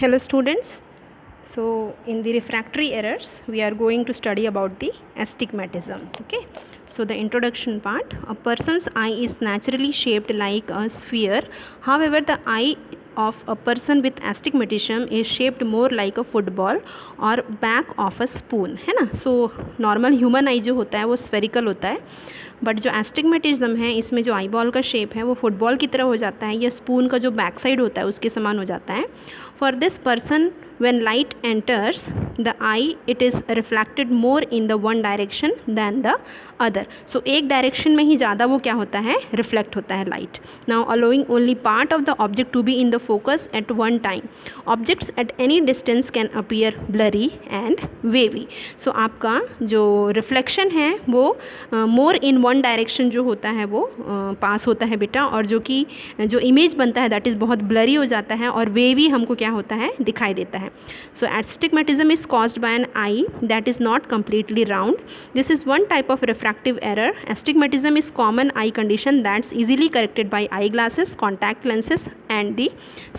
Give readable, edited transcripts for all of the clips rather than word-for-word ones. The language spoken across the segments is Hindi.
Hello students. So in the refractory errors we are going to study about the astigmatism. Okay. So the introduction part, a person's eye is naturally shaped like a sphere. However, the eye of a person with astigmatism is shaped more like a football और back of a spoon, है ना. So normal human eye जो होता है वो spherical होता है, बट जो एस्टिग्मेटिज्म है इसमें जो आई बॉल का शेप है वो फुटबॉल की तरह हो जाता है, या स्पून का जो बैक साइड होता है उसके समान हो जाता है. For this person when light enters the eye it is reflected more in the one direction than the other. So एक डायरेक्शन में ही ज़्यादा वो क्या होता है, रिफ्लेक्ट होता है light. Now allowing only part of the object to be in the focus at one time. Objects at any distance can appear blurry and wavy. So आपका जो रिफ्लेक्शन है वो मोर इन वन डायरेक्शन जो होता है वो पास होता है बेटा, और जो कि जो इमेज बनता है दैट इज़ बहुत ब्लरी हो जाता है और वेवी हमको क्या होता है, दिखाई देता है. So astigmatism is caused by an eye that is not completely round. This is one type of refractive error. Astigmatism is common eye condition that's easily corrected by eyeglasses, contact lenses and the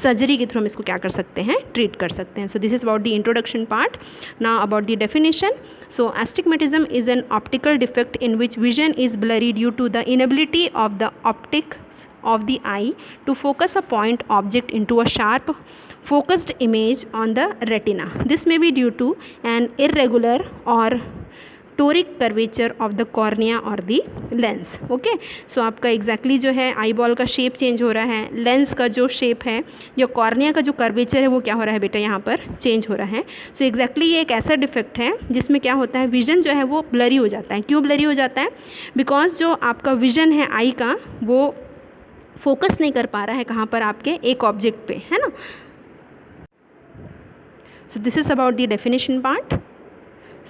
surgery के थ्रू हम इसको क्या कर सकते हैं, ट्रीट कर सकते हैं. So this is about the introduction part. Now about the definition. So astigmatism is an optical defect in which vision is blurry due to the inability of the optics of the eye to focus a point object into a sharp focused image on the retina. This may be due to an irregular or toric curvature of the cornea or the lens. Okay, so आपका exactly जो है आई बॉल का शेप चेंज हो रहा है, लेंस का जो शेप है या कॉर्निया का जो कर्वेचर है वो क्या हो रहा है बेटा, यहाँ पर चेंज हो रहा है. सो एग्जैक्टली ये एक ऐसा डिफेक्ट है जिसमें क्या होता है, विजन जो है वो ब्लरी हो जाता है. क्यों ब्लरी हो जाता है? बिकॉज जो आपका विजन है आई का वो फोकस नहीं कर पा रहा है कहाँ पर, आपके एक ऑब्जेक्ट पे, है ना. So this is about the definition part.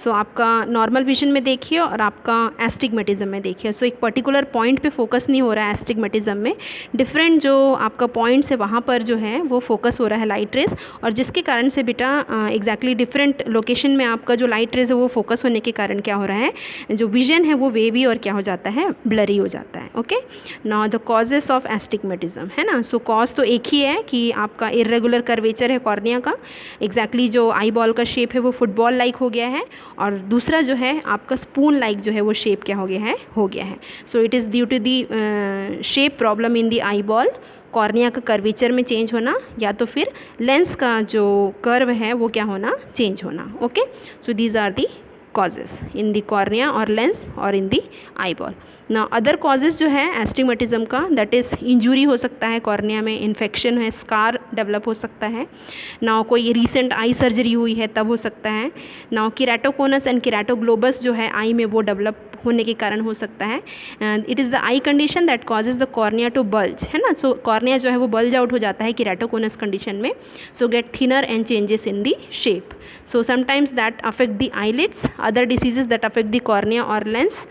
So आपका नॉर्मल विजन में देखिए और आपका एस्टिग्मेटिज्म में देखिए. सो एक पर्टिकुलर पॉइंट पे फोकस नहीं हो रहा है एस्टिग्मेटिज्म में, डिफरेंट जो आपका पॉइंट्स है वहाँ पर जो है वो फोकस हो रहा है लाइट रेज, और जिसके कारण से बेटा एग्जैक्टली डिफरेंट लोकेशन में आपका जो लाइट रेज है वो फोकस होने के कारण क्या हो रहा है, जो विजन है वो वेवी और क्या हो जाता है, ब्लरी हो जाता है. Okay, now the causes of astigmatism, है ना. सो कॉज तो एक ही है कि आपका इरेगुलर कर्वेचर है कॉर्निया का, एग्जैक्टली जो आई बॉल का शेप है वो फुटबॉल लाइक हो गया है, और दूसरा जो है आपका स्पून लाइक जो है वो शेप क्या हो गया है. So it is due to the shape problem in the eyeball, cornea का कर्वेचर में चेंज होना, या तो फिर लेंस का जो कर्व है वो क्या होना, चेंज होना. Okay, so these are the causes in the cornea और लेंस और इन दी आई बॉल. ना अदर कॉजेज़ जो है एस्टिग्मेटिज्म का, दैट इज़ इंजरी हो सकता है कॉर्निया में, इन्फेक्शन है, स्कार डेवलप हो सकता है. ना कोई रिसेंट आई सर्जरी हुई है तब हो सकता है. ना केराटोकोनस एंड केराटोग्लोबस जो है आई में वो डेवलप होने के कारण हो सकता है. It is the eye condition that causes the cornea to bulge, है ना. सो कॉर्निया जो है वो बल्ज आउट हो जाता है केराटोकोनस कंडीशन में. सो gate thinner and changes in the shape. So sometimes that affect the eyelids, other diseases that affect the cornea और लेंस.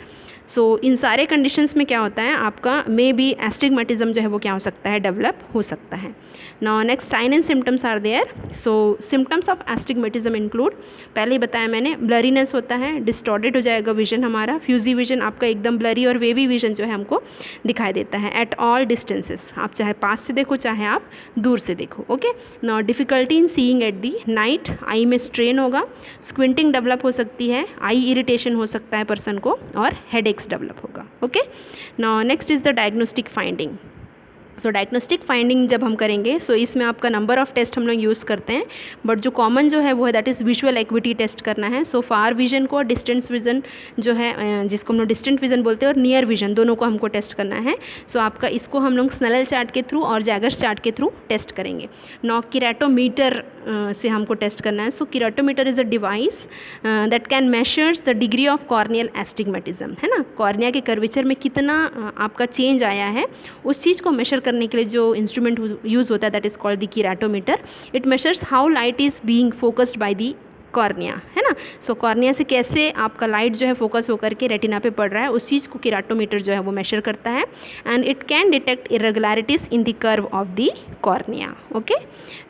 सो इन सारे कंडीशंस में क्या होता है, आपका मे बी एस्टिग्मेटिज्म जो है वो क्या हो सकता है, डेवलप हो सकता है. Now next sign and symptoms are there. So symptoms of astigmatism include, पहले ही बताया मैंने, ब्लरीनेस होता है, डिस्टॉर्टेड हो जाएगा विजन हमारा, फ्यूजी विजन आपका एकदम ब्लरी और वेवी विजन जो है हमको दिखाई देता है एट ऑल डिस्टेंसेस, आप चाहे पास से देखो चाहे आप दूर से देखो. Okay, now difficulty in seeing at the night, eye में स्ट्रेन होगा, स्क्विंटिंग डेवलप हो सकती है, आई इरिटेशन हो सकता है पर्सन को, और हेडेक्स डेवलप होगा. Okay, now next is the diagnostic finding. So diagnostic finding जब हम करेंगे सो इसमें आपका नंबर ऑफ़ टेस्ट हम लोग यूज़ करते हैं, बट जो कॉमन जो है वो है that is visual acuity test करना है. सो फार विजन को, डिस्टेंस विजन जो है जिसको हम लोग डिस्टेंट विजन बोलते हैं, और नियर विजन दोनों को हमको टेस्ट करना है. सो आपका इसको हम लोग स्नेल चार्ट के थ्रू और जैगर्स चार्ट के थ्रू टेस्ट करेंगे. नौ केराटोमीटर से हमको टेस्ट करना है. So keratometer is a device that can measures the degree of corneal astigmatism, है ना. कॉर्निया के कर्वेचर में कितना आपका चेंज आया है उस चीज़ को मेजर करने के लिए जो इंस्ट्रूमेंट यूज़ होता है that is called the keratometer. It measures how light is being focused by the cornea, है ना। सो कॉर्निया से कैसे आपका लाइट जो है फोकस होकर के रेटिना पे पड़ रहा है, उस चीज़ को केराटोमीटर जो है वो मेजर करता है, and it can detect irregularities in the curve of the cornea. Okay,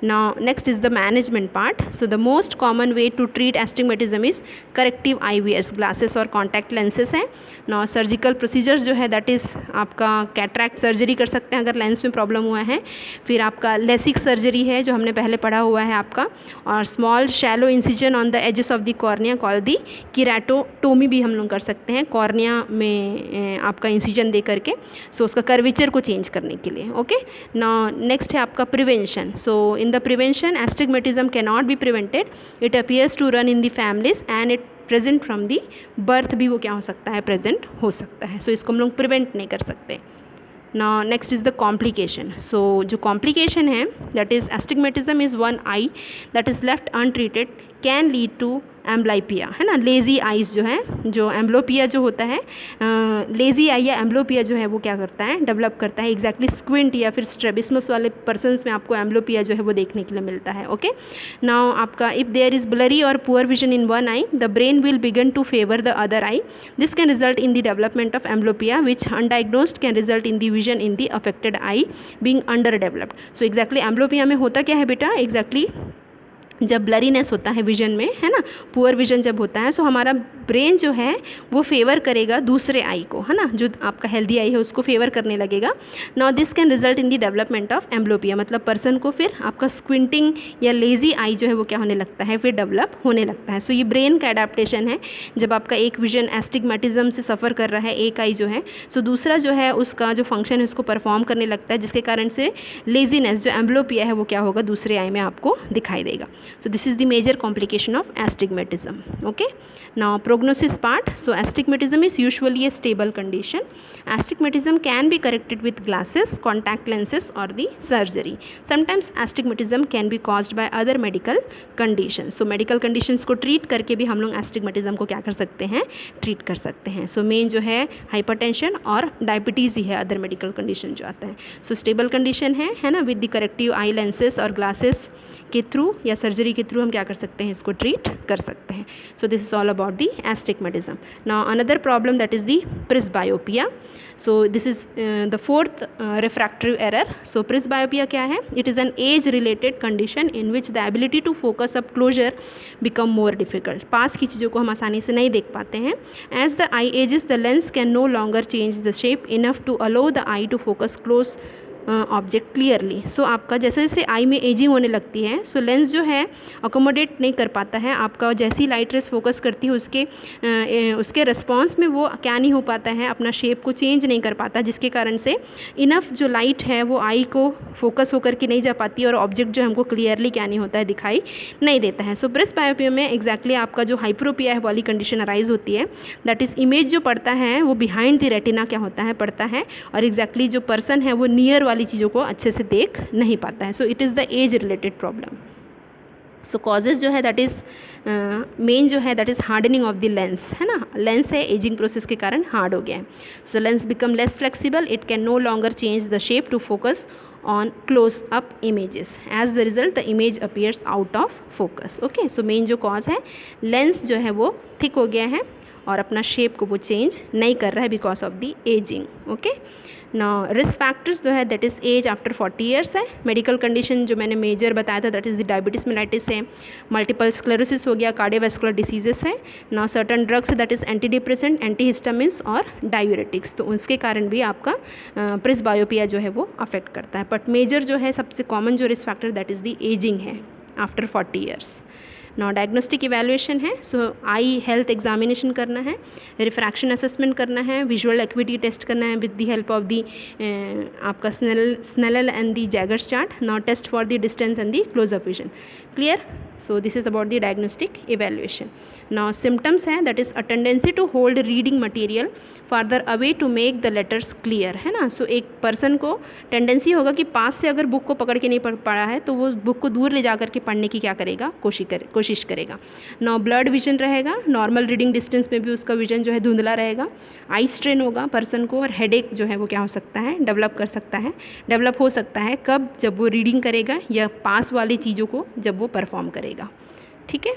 now next is the management part. So the most common way to treat astigmatism is corrective eyewears, glasses और कॉन्टैक्ट लेंसेज हैं। नाउ सर्जिकल प्रोसीजर्स जो है दैट इज़ आपका कैटरैक्ट सर्जरी कर सकते हैं अगर लेंस में प्रॉब्लम हुआ है, फिर आपका लेसिक सर्जरी है जो हमने पहले पढ़ा हुआ है आपका, और small shallow incision on the edges of the cornea call the keratotomy भी हम लोग कर सकते हैं कॉर्निया में आपका इंसिजन दे करके, सो उसका कर्वेचर को चेंज करने के लिए। ओके, नाउ नेक्स्ट है आपका prevention. So in the prevention astigmatism can not be prevented, it appears to run in the families and it present from the birth भी वो क्या हो सकता है, प्रेजेंट हो सकता है। सो इसको हम लोग प्रिवेंट नहीं कर सकते। Now next is the complication. So जो कॉम्प्लिकेशन है that is astigmatism is one eye that is left untreated can lead to amblyopia, है ना, लेज़ी आइज़ जो है, जो एम्ब्लोपिया जो होता है, लेज़ी आई या एम्ब्लोपिया जो है वो क्या करता है, डेवलप करता है एग्जैक्टली स्क्विंट या फिर स्ट्रेबिस्मस वाले पर्सन्स में आपको एम्ब्लोपिया जो है वो देखने के लिए मिलता है। ओके, नाउ आपका इफ़ देयर इज़ ब्लरी और poor vision in one eye the brain will begin to favour the other eye, this can result in the development of amblyopia which undiagnosed can result in the vision in the affected eye being underdeveloped. So exactly amblyopia में होता क्या है बेटा, एग्जैक्टली जब ब्लरीनेस होता है विजन में, है ना, पुअर विजन जब होता है, सो हमारा ब्रेन जो है वो फेवर करेगा दूसरे आई को, है ना, जो आपका हेल्दी आई है उसको फेवर करने लगेगा। Now this can result in the development of amblyopia, मतलब पर्सन को फिर आपका स्क्विंटिंग या लेजी आई जो है वो क्या होने लगता है, फिर डेवलप होने लगता है। सो ये ब्रेन का एडाप्टेशन है, जब आपका एक विजन एस्टिग्मेटिज्म से सफ़र कर रहा है एक आई जो है, सो दूसरा जो है उसका जो फंक्शन है उसको परफॉर्म करने लगता है, जिसके कारण से लेजीनेस जो एम्ब्लोपिया है वो क्या होगा, दूसरे आई में आपको दिखाई देगा। So this is the major complication of astigmatism. Okay, now prognosis part. So astigmatism is usually a stable condition. Astigmatism can be corrected with glasses, contact lenses or the surgery. Sometimes astigmatism can be caused by other medical conditions. So medical conditions को treat करके भी हम लोग astigmatism को क्या कर सकते हैं, treat कर सकते हैं। So main जो है hypertension और diabetes ही है other medical condition जो आता है। So stable condition है ना, with the corrective eye lenses और glasses के थ्रू या सर्जरी के थ्रू हम क्या कर सकते हैं, इसको ट्रीट कर सकते हैं। So this is all about the astigmatism. Now another problem that is the presbyopia. So this is the fourth refractive error. So presbyopia क्या है, it is an age related condition in which the ability to focus up closer become more difficult. पास की चीज़ों को हम आसानी से नहीं देख पाते हैं। As the eye ages the lens can no longer change the shape enough to allow the eye to focus close object clearly. So आपका जैसे जैसे आई में एजिंग होने लगती है, सो लेंस जो है अकोमोडेट नहीं कर पाता है आपका, जैसी लाइट रेस फोकस करती है उसके रिस्पॉन्स में वो क्या नहीं हो पाता है, अपना शेप को चेंज नहीं कर पाता, जिसके कारण से इनफ जो लाइट है वो आई को फोकस होकर के नहीं जा पाती और ऑब्जेक्ट जो हमको क्लियरली क्या नहीं होता है, दिखाई नहीं देता है। सो प्रेस्बायोपिया में एग्जैक्टली आपका जो हाइपरोपिया है वाली कंडीशन अराइज होती है, दैट इज़ इमेज जो पड़ता है वो बिहाइंड द रेटिना क्या होता है, पड़ता है, और एग्जैक्टली जो पर्सन है वो नियर वाली चीज़ों को अच्छे से देख नहीं पाता है। So it is the age related problem. So causes जो है दैट इज़ मेन जो है that is hardening of the lens, है ना, लेंस है एजिंग प्रोसेस के कारण हार्ड हो गया है। So lens become less flexible, it can no longer change the shape to focus on close up images. As the result the image appears out of focus. Okay, so main जो cause है, लेंस जो है वो थिक हो गया है और अपना शेप को वो चेंज नहीं कर रहा है because of the ageing. Okay, now risk factors जो है that is age after 40 years है। मेडिकल कंडीशन जो मैंने मेजर बताया था that is the diabetes mellitus है, मल्टीपल स्क्लेरोसिस हो गया, कार्डियोवैस्कुलर डिसीजेस है। Now certain drugs that is anti depressant, antihistamines और डायूरेटिक्स, तो उसके कारण भी आपका प्रेस्बायोपिया जो है वो अफेक्ट करता है। बट मेजर जो है सबसे कॉमन जो risk factor that is the ageing है after 40 years. Now diagnostic evaluation है, सो आई हेल्थ एग्जामिनेशन करना है, रिफ्रैक्शन असेसमेंट करना है, विजुअल एक्विटी टेस्ट करना है with the help of the आपका Snellen and the Jaeger's chart. Now test for the distance and the close up vision. Clear? So this is about the diagnostic evaluation. Now symptoms हैं that is a tendency to hold reading material farther away to make the letters clear, है ना। सो एक पर्सन को टेंडेंसी होगा कि पास से अगर बुक को पकड़ के नहीं पढ़ पा है तो वो बुक को दूर ले जा करके पढ़ने की क्या करेगा, कोशिश करेगा। नाउ ब्लर्ड विजन रहेगा, नॉर्मल रीडिंग डिस्टेंस में भी उसका विजन जो है धुंधला रहेगा, आई स्ट्रेन होगा पर्सन को, और हेडेक जो है वो क्या हो सकता है, डेवलप हो सकता है कब, जब वो रीडिंग करेगा या पास वाली चीज़ों को जब वो परफॉर्म करेगा। ठीक है,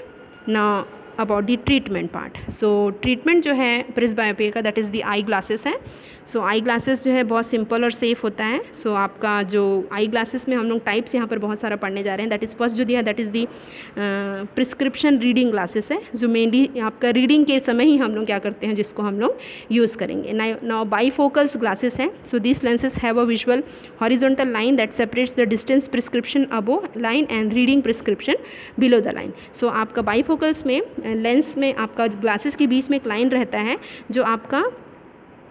now about the treatment part. So treatment जो है प्रेस्बायोपिया का that is the eye glasses है। सो आई ग्लासेस जो है बहुत सिंपल और सेफ़ होता है। सो आपका जो आई ग्लासेस में हम लोग टाइप्स यहाँ पर बहुत सारा पढ़ने जा रहे हैं। दैट इज़ फर्स्ट जो दिया है that is the prescription reading glasses है, जो मेनली आपका रीडिंग के समय ही हम लोग क्या करते हैं, जिसको हम लोग यूज़ करेंगे। नाउ बाईफोकल्स ग्लासेस हैं। So this lenses have a visual horizontal line that separates the distance prescription above line and reading prescription below the line. So आपका बाईफोकल्स में लेंस में आपका ग्लासेस के बीच में एक लाइन रहता है जो आपका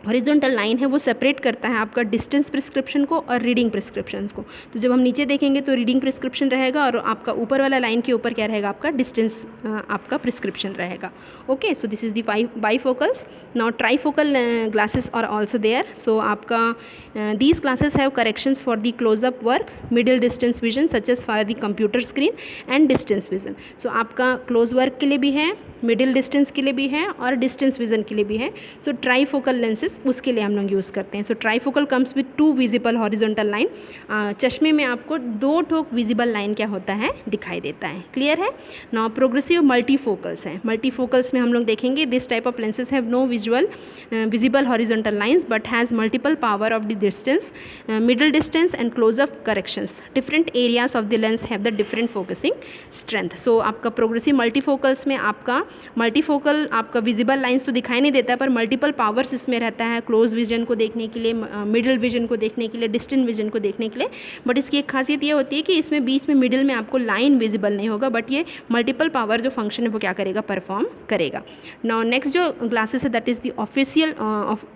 हॉरिजॉन्टल लाइन है, वो सेपरेट करता है आपका डिस्टेंस प्रिस्क्रिप्शन को और रीडिंग प्रिस्क्रिप्शंस को। तो जब हम नीचे देखेंगे तो रीडिंग प्रिस्क्रिप्शन रहेगा और आपका ऊपर वाला लाइन के ऊपर क्या रहेगा, आपका डिस्टेंस आपका प्रिस्क्रिप्शन रहेगा। Okay, so this is the bifocals. Now trifocal glasses are also there. So आपका these glasses have corrections for the close up work, middle distance vision such as for the computer screen and distance vision. So आपका क्लोज वर्क के लिए भी है, मिडिल डिस्टेंस के लिए भी है और डिस्टेंस विजन के लिए भी है। सो ट्राईफोकल लेंसेज उसके लिए हम लोग यूज़ करते हैं। So trifocal comes with 2 visible horizontal line. चश्मे में आपको 2 ठोक विजिबल लाइन क्या होता है, दिखाई देता है। क्लियर है। नाउ प्रोग्रेसिव मल्टीफोकल्स हैं। मल्टीफोकल्स में हम लोग देखेंगे this type of lenses have no visible horizontal lines but has multiple power of the distance, middle distance and close up corrections. Different areas of the lens have the different focusing strength. So आपका प्रोग्रेसिव मल्टीफोकल्स में आपका मल्टीफोकल आपका विजिबल लाइन्स तो दिखाई नहीं देता है, पर मल्टीपल पावर्स इसमें रहता है, क्लोज विजन को देखने के लिए, मिडिल विजन को देखने के लिए, डिस्टेंट विजन को देखने के लिए। बट इसकी एक खासियत ये होती है कि इसमें बीच में मिडिल में आपको लाइन विजिबल नहीं होगा, बट ये मल्टीपल पावर जो फंक्शन है वो क्या करेगा, परफॉर्म करेगा। नाउ नेक्स्ट जो ग्लासेस है that is the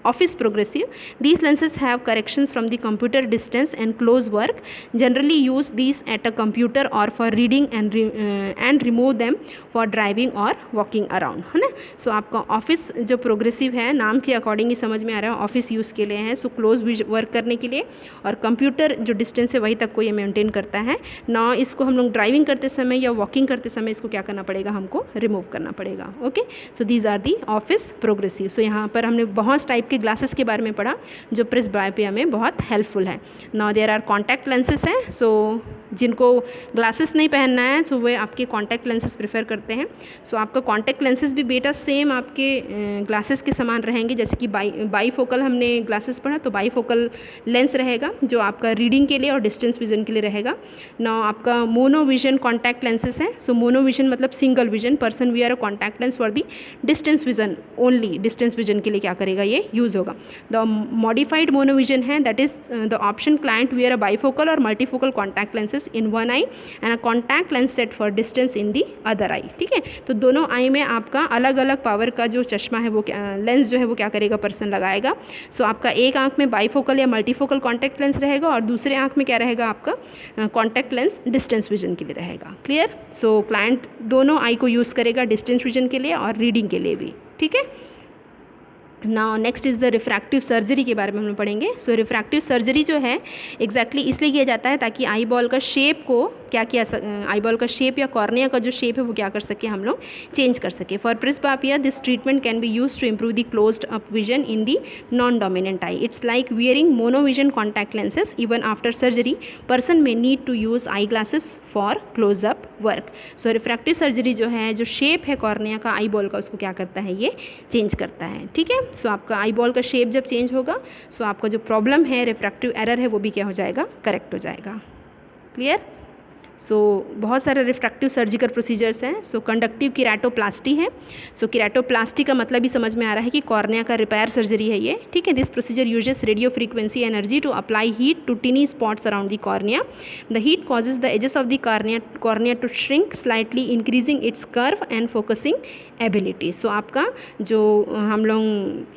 office progressive. These lenses have corrections from the computer distance and close work, generally use these at a computer or for reading and remove them for driving or walking around, है ना। सो आपका ऑफिस जो प्रोग्रेसिव है, नाम के अकॉर्डिंग ही समझ में आ रहा है, ऑफिस यूज़ के लिए है। सो क्लोज वर्क करने के लिए, और कंप्यूटर जो डिस्टेंस है वही तक को ये मेंटेन करता है ना। इसको हम लोग ड्राइविंग करते समय या वॉकिंग करते समय इसको क्या करना पड़ेगा, हमको रिमूव करना पड़ेगा। Okay, so these are the office progressive. So यहाँ पर हमने बहुत टाइप के ग्लासेस के बारे में पढ़ा जो प्रेस्बायोपिया में बहुत हेल्पफुल है। Now there are contact lenses हैं। सो जिनको ग्लासेस नहीं पहनना है तो वे आपके कॉन्टैक्ट लेंसेज प्रेफर करते हैं। सो आपका कॉन्टैक्ट लेंसेज भी बेटा सेम आपके ग्लासेस के समान रहेंगे। जैसे कि बाईफोकल हमने ग्लासेस पढ़ा, तो बाईफोकल लेंस रहेगा जो आपका रीडिंग के लिए और डिस्टेंस विजन के लिए रहेगा। नाउ आपका मोनो विजन कॉन्टैक्ट लेंसेज हैं। सो मोनो विजन मतलब single vision, person wear a contact lens for the distance vision only, distance vision के लिए क्या करेगा, ये यूज़ होगा। द मॉडिफाइड मोनो विजन है that is the option client wear a bifocal or multifocal contact lenses in one eye and a contact lens set for distance in the other eye. ठीक है, तो दोनों आई में आपका अलग अलग पावर का जो चश्मा है वो लेंस जो है वो क्या करेगा, पर्सन लगाएगा। सो आपका एक आंख में बाईफोकल या मल्टीफोकल कॉन्टैक्ट लेंस रहेगा और दूसरे आंख में क्या रहेगा, आपका कॉन्टैक्ट लेंस डिस्टेंस विजन के लिए रहेगा। क्लियर। सो क्लाइंट दोनों आई को यूज़ करेगा, डिस्टेंस विजन के लिए और रीडिंग के लिए भी। ठीक है। Now next is the refractive surgery के बारे में हम लोग पढ़ेंगे। सो रिफ्रैक्टिव सर्जरी जो है एग्जैक्टली इसलिए किया जाता है ताकि आई बॉल का शेप को क्या किया, आई बॉल का शेप या कॉर्निया का जो शेप है वो क्या कर सके, हम लोग चेंज कर सके। For presbyopia this treatment can be use to improve the closed up vision in the non dominant eye. It's like wearing monovision contact lenses. Even after surgery person may need to use eye glasses for close up work. So refractive surgery जो है, जो शेप है कॉर्निया का आई बॉल का, उसको क्या करता है, ये चेंज करता है। ठीक है। सो आपका आई बॉल का शेप जब चेंज होगा, सो आपका जो प्रॉब्लम है, रिफ्रैक्टिव एरर है, वो भी क्या हो जाएगा, करेक्ट हो जाएगा। क्लियर। सो बहुत सारे रिफ्रैक्टिव सर्जिकल प्रोसीजर्स हैं। सो कंडक्टिव किराटोप्लास्टी है। सो किराटोप्लास्टी का मतलब ही समझ में आ रहा है कि कॉर्निया का रिपेयर सर्जरी है ये। ठीक है। This procedure uses radio frequency energy to apply heat to tiny spots around the cornea. The heat causes the edges of the cornea to shrink slightly, increasing its curve and focusing ability. So आपका जो हम लोग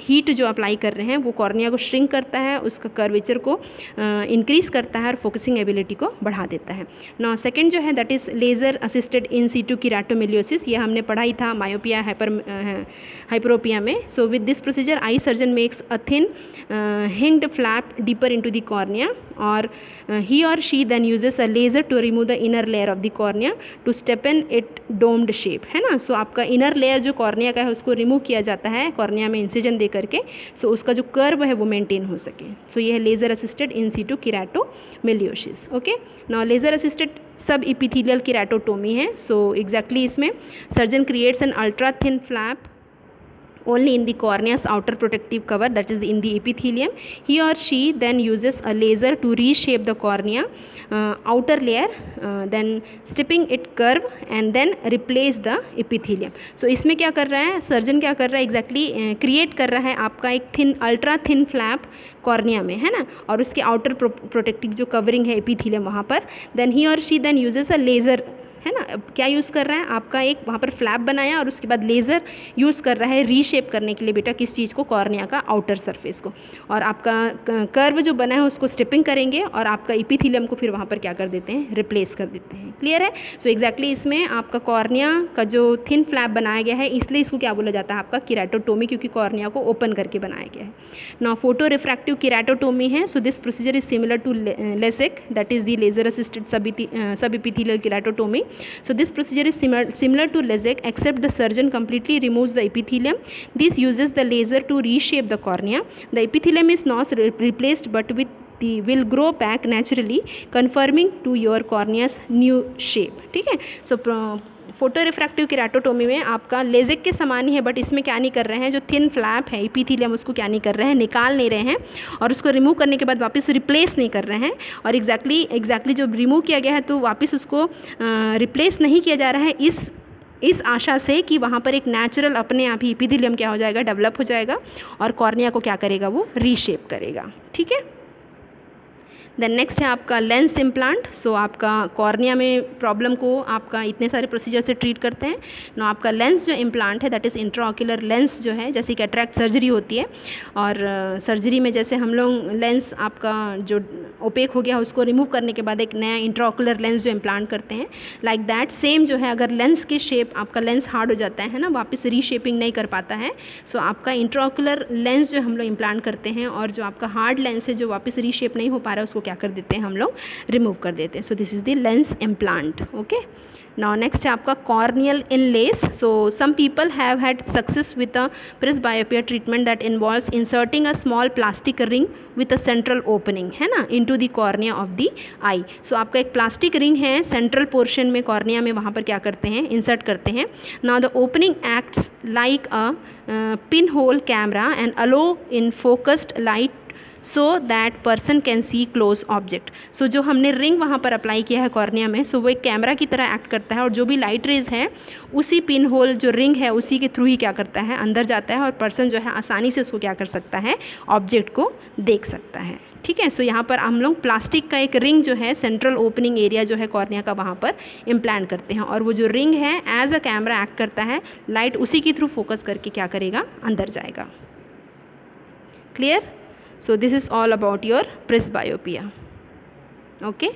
हीट जो अप्लाई कर रहे हैं वो कॉर्निया को श्रिंक करता है, उसका कर्वेचर को इंक्रीज़ करता है और फोकसिंग एबिलिटी को बढ़ा देता है। नाउ सेकंड जो है that is laser assisted in situ keratomileusis. ये हमने पढ़ा ही था मायोपिया हाइपरोपिया में। So with this procedure eye surgeon makes a thin hinged flap deeper into the cornea और he or she then uses a laser to remove the inner layer of the cornea to step in it domed shape, है ना. सो आपका इनर लेयर जो कॉर्निया का है उसको रिमूव किया जाता है कॉर्निया में इंसिजन दे करके, सो उसका जो कर्व है वो मेंटेन हो सके. सो ये है laser assisted in situ keratomileusis. Okay, now laser assisted sub epithelial keratotomy है. सो एग्जैक्टली इसमें surgeon creates an ultra thin flap only in the cornea's outer protective cover, that is in the epithelium. He or she then uses a laser to reshape the cornea outer layer, then stripping it curve and then replace the epithelium. So इसमें क्या कर रहा है सर्जन, क्या कर रहा है एग्जैक्टली क्रिएट कर रहा है आपका एक thin ultra thin flap cornea में, है ना, और उसके आउटर प्रोटेक्टिव जो कवरिंग है एपिथेलियम वहाँ पर. देन ही और she then uses a laser, है ना. अब क्या यूज़ कर रहा है आपका एक वहाँ पर फ्लैप बनाया और उसके बाद लेज़र यूज़ कर रहा है रीशेप करने के लिए बेटा किस चीज़ को, कॉर्निया का आउटर सरफेस को. और आपका कर्व जो बना है उसको स्ट्रिपिंग करेंगे और आपका इपिथेलियम को फिर वहाँ पर क्या कर देते हैं, रिप्लेस कर देते हैं. क्लियर है. सो एग्जैक्टली इसमें आपका कॉर्निया का जो थिन फ्लैप बनाया गया है इसलिए इसको क्या बोला जाता है आपका केराटोटोमी, क्योंकि कॉर्निया को ओपन करके बनाया गया है. नाउ फोटो रिफ्रैक्टिव केराटोटोमी है. So this procedure is similar to LASIK, that is the laser assisted sub epithelial keratotomy. So this procedure is similar to LASIK, except the surgeon completely removes the epithelium. This uses the laser to reshape the cornea. The epithelium is not replaced but will grow back naturally, conforming to your cornea's new shape. ठीक है. So फोटो रिफ्रैक्टिव केराटोटोमी में आपका लेजिक के समान ही है, बट इसमें क्या नहीं कर रहे हैं, जो थिन फ्लैप है इपिथेलियम उसको क्या नहीं कर रहे हैं, निकाल नहीं रहे हैं और उसको रिमूव करने के बाद वापस रिप्लेस नहीं कर रहे हैं. और एग्जैक्टली जो रिमूव किया गया है तो वापस उसको रिप्लेस नहीं किया जा रहा है इस आशा से कि वहाँ पर एक नेचुरल अपने आप ही इपिथेलियम क्या हो जाएगा, डेवलप हो जाएगा और कॉर्निया को क्या करेगा, वो रीशेप करेगा. ठीक है. देन नेक्स्ट है आपका लेंस इम्प्लांट. सो आपका कॉर्निया में प्रॉब्लम को आपका इतने सारे प्रोसीजर से ट्रीट करते हैं. नो आपका लेंस जो इम्प्लांट है दैट इज़ इंट्राऑक्यूलर लेंस जो है, जैसे कैटरैक्ट सर्जरी होती है और सर्जरी में जैसे हम लोग लेंस आपका जो ओपेक हो गया उसको रिमूव करने के बाद एक नया इंट्राऑक्यूलर लेंस जो इम्प्लांट करते हैं, लाइक दैट सेम जो है अगर लेंस की शेप आपका लेंस हार्ड हो जाता है ना, वापस रीशेपिंग नहीं कर पाता है, सो आपका इंट्राऑक्यूलर लेंस जो हम लोग इम्प्लांट करते हैं और जो आपका हार्ड लेंस है जो वापस रीशेप नहीं हो पा रहा है उसको क्या कर देते हैं हम लोग, रिमूव कर देते हैं. So this is the lens implant. Okay. Now next है आपका corneal inlays. So some people have had success with a presbyopia treatment that involves inserting a small plastic ring with a central opening, है ना, into the cornea of the eye. So आपका एक प्लास्टिक रिंग है सेंट्रल पोर्शन में कॉर्निया में, वहाँ पर क्या करते हैं, इंसर्ट करते हैं. Now the opening acts like a pinhole camera and allow in focused light so that person can see close object. So जो हमने रिंग वहाँ पर अप्लाई किया है कॉर्निया में, सो वो एक कैमरा की तरह एक्ट करता है और जो भी लाइट रेज है उसी पिन होल जो रिंग है उसी के थ्रू ही क्या करता है, अंदर जाता है और पर्सन जो है आसानी से उसको क्या कर सकता है, ऑब्जेक्ट को देख सकता है. ठीक है. सो यहाँ पर हम लोग प्लास्टिक का एक रिंग जो है सेंट्रल ओपनिंग एरिया जो है कॉर्निया का वहाँ पर इम्प्लांट करते हैं और वो जो रिंग है एज अ कैमरा एक्ट करता है, लाइट उसी के थ्रू फोकस करके क्या करेगा, अंदर जाएगा. Clear. So this is all about your presbyopia. Okay.